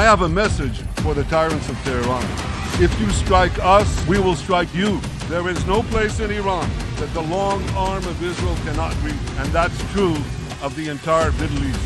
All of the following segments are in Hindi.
I have a message for the tyrants of Tehran. If you strike us, we will strike you. There is no place in Iran that the long arm of Israel cannot reach, and that's true of the entire Middle East.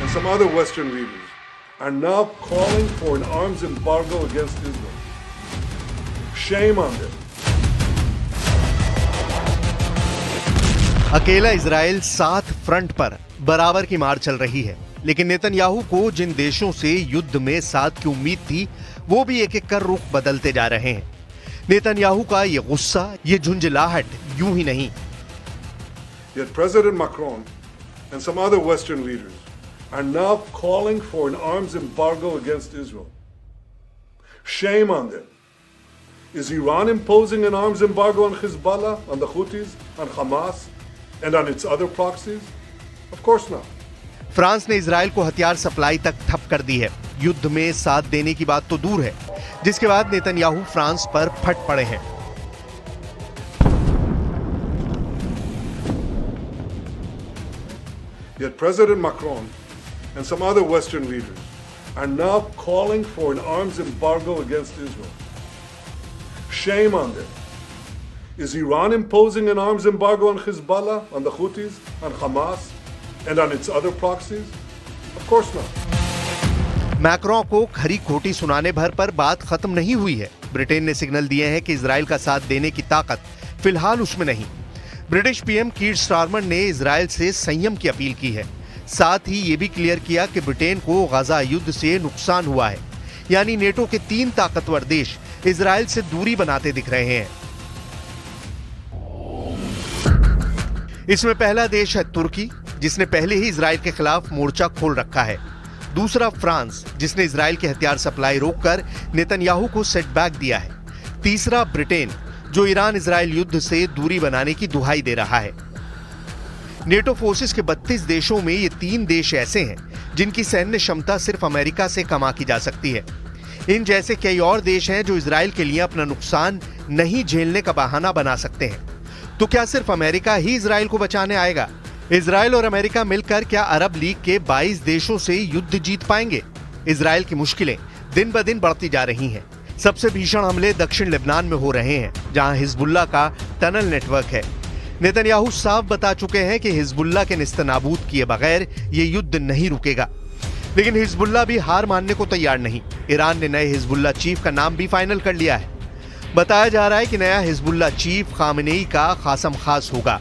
And some other Western leaders are now calling for an arms embargo against Israel. Shame on them. अकेला इजराइल 7 फ्रंट पर बराबर की मार चल रही है, लेकिन नेतन्याहू को जिन देशों से युद्ध में साथ की उम्मीद थी, वो भी एक एक कर रुख बदलते जा रहे हैं। नेतन्याहू का ये गुस्सा, ये झुंझलाहट यूं ही नहीं। Yet President Macron and some other Western leaders are now calling for an arms embargo against Israel. Shame on them. Is Iran imposing an arms embargo on Hezbollah, on the Houthis, on Hamas, and on its other proxies? Of course not. France ने इजराइल को हथियार सप्लाई तक ठप कर दी है। युद्ध में साथ देने की बात तो दूर है, जिसके बाद नेतन्याहू फ्रांस पर फट पड़े हैं। Yet President Macron and some other Western leaders are now calling for an arms embargo against Israel. Shame on them. Is Iran imposing an arms embargo on Hezbollah, on the Houthis, on Hamas, and on its other proxies? Of course not. Macron को खरी खोटी सुनाने भर पर बात खत्म नहीं हुई है। ब्रिटेन ने सिग्नल दिए हैं कि इजराइल का साथ देने की ताकत फिलहाल उसमें नहीं। ब्रिटिश पीएम कीर स्टारमर ने इजराइल से संयम की अपील की है। साथ ही ये भी क्लियर किया कि ब्रिटेन को गजा युद्ध से नुकसान हुआ है, यानी नेटो के 3 ताकतवर देश इजराइल से दूरी बनाते दिख रहे हैं। इसमें पहला देश है तुर्की, जिसने पहले ही इजराइल के खिलाफ मोर्चा खोल रखा है। दूसरा फ्रांस, जिसने इजराइल के हथियार सप्लाई रोककर नेतन्याहू को सेटबैक दिया है। तीसरा ब्रिटेन, जो ईरान इजराइल युद्ध से दूरी बनाने की दुहाई दे रहा है। नेटो फोर्सेस के 32 देशों में ये 3 देश ऐसे हैं जिनकी सैन्य क्षमता सिर्फ अमेरिका से कम आंकी जा सकती है। इन जैसे कई और देश हैं जो इजराइल के लिए अपना नुकसान नहीं झेलने का बहाना बना सकते हैं। तो क्या सिर्फ अमेरिका ही इजराइल को बचाने आएगा? इजराइल और अमेरिका मिलकर क्या अरब लीग के 22 देशों से युद्ध जीत पाएंगे? इजराइल की मुश्किलें दिन ब दिन बढ़ती जा रही हैं। सबसे भीषण हमले दक्षिण लेबनान में हो रहे हैं, जहां हिजबुल्लाह का टनल नेटवर्क है। नेतन्याहू साफ बता चुके हैं कि हिजबुल्लाह के निस्तनाबूद किए बगैर ये युद्ध नहीं रुकेगा। लेकिन हिजबुल्लाह भी हार मानने को तैयार नहीं। ईरान ने नए हिजबुल्लाह चीफ का नाम भी फाइनल कर लिया है। बताया जा रहा है कि नया हिजबुल्लाह चीफ खामेनेई का खासम खास होगा।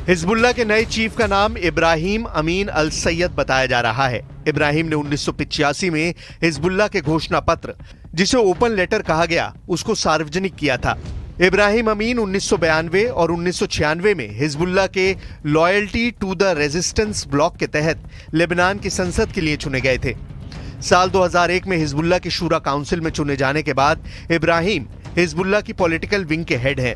हिजबुल्लाह के नए चीफ का नाम इब्राहिम अमीन अल सैयद बताया जा रहा है। इब्राहिम ने 1985 में हिजबुल्लाह के घोषणा पत्र, जिसे ओपन लेटर कहा गया, उसको सार्वजनिक किया था। इब्राहिम अमीन 1992 और 1996 में हिजबुल्लाह के loyalty to the resistance bloc के तहत लेबनान की संसद के लिए चुने गए थे। साल 2001 में हिजबुल्लाह की शूरा काउंसिल में चुने जाने के बाद इब्राहिम हिजबुल्लाह की पॉलिटिकल विंग के हेड हैं।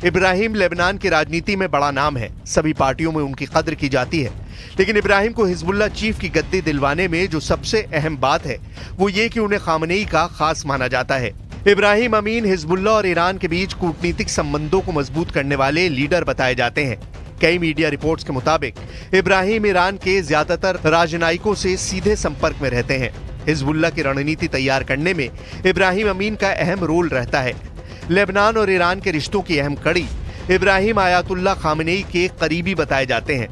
इब्राहिम लेबनान की राजनीति में बड़ा नाम है, सभी पार्टियों में उनकी कद्र की जाती है। लेकिन इब्राहिम को हिजबुल्लाह चीफ की गद्दी दिलवाने में जो सबसे अहम बात है, वो ये कि उन्हें खामेनेई का खास माना जाता है। इब्राहिम अमीन हिजबुल्लाह और ईरान के बीच कूटनीतिक संबंधों को मजबूत करने वाले लीडर बताए जाते हैं। कई मीडिया रिपोर्ट्स के मुताबिक इब्राहिम ईरान के ज्यादातर राजनयिकों से सीधे संपर्क में रहते हैं। हिजबुल्लाह की रणनीति तैयार करने में इब्राहिम अमीन का अहम रोल रहता है। लेबनान और ईरान के रिश्तों की अहम कड़ी इब्राहिम आयतुल्लाह खामेनेई के करीबी बताए जाते हैं।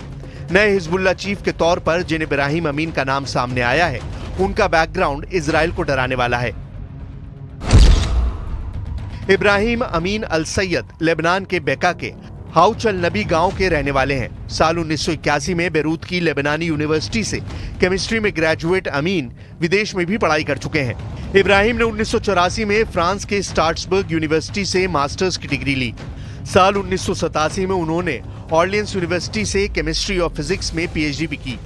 नए हिजबुल्लाह चीफ के तौर पर जिन इब्राहिम अमीन का नाम सामने आया है, उनका बैकग्राउंड इजराइल को डराने वाला है। इब्राहिम अमीन अल सैयद लेबनान के बेका के हाउचल नबी गांव के रहने वाले हैं। साल 1981 में बेरूत की लेबनानी यूनिवर्सिटी से केमिस्ट्री में ग्रेजुएट अमीन विदेश में भी पढ़ाई कर चुके हैं। इब्राहिम ने 1984 में फ्रांस के स्ट्रासबर्ग यूनिवर्सिटी से मास्टर्स की डिग्री ली। साल 1987 में उन्होंने ऑर्लियंस यूनिवर्सिटी से केमिस्ट्री और फिजिक्स में पीएचडी भी की।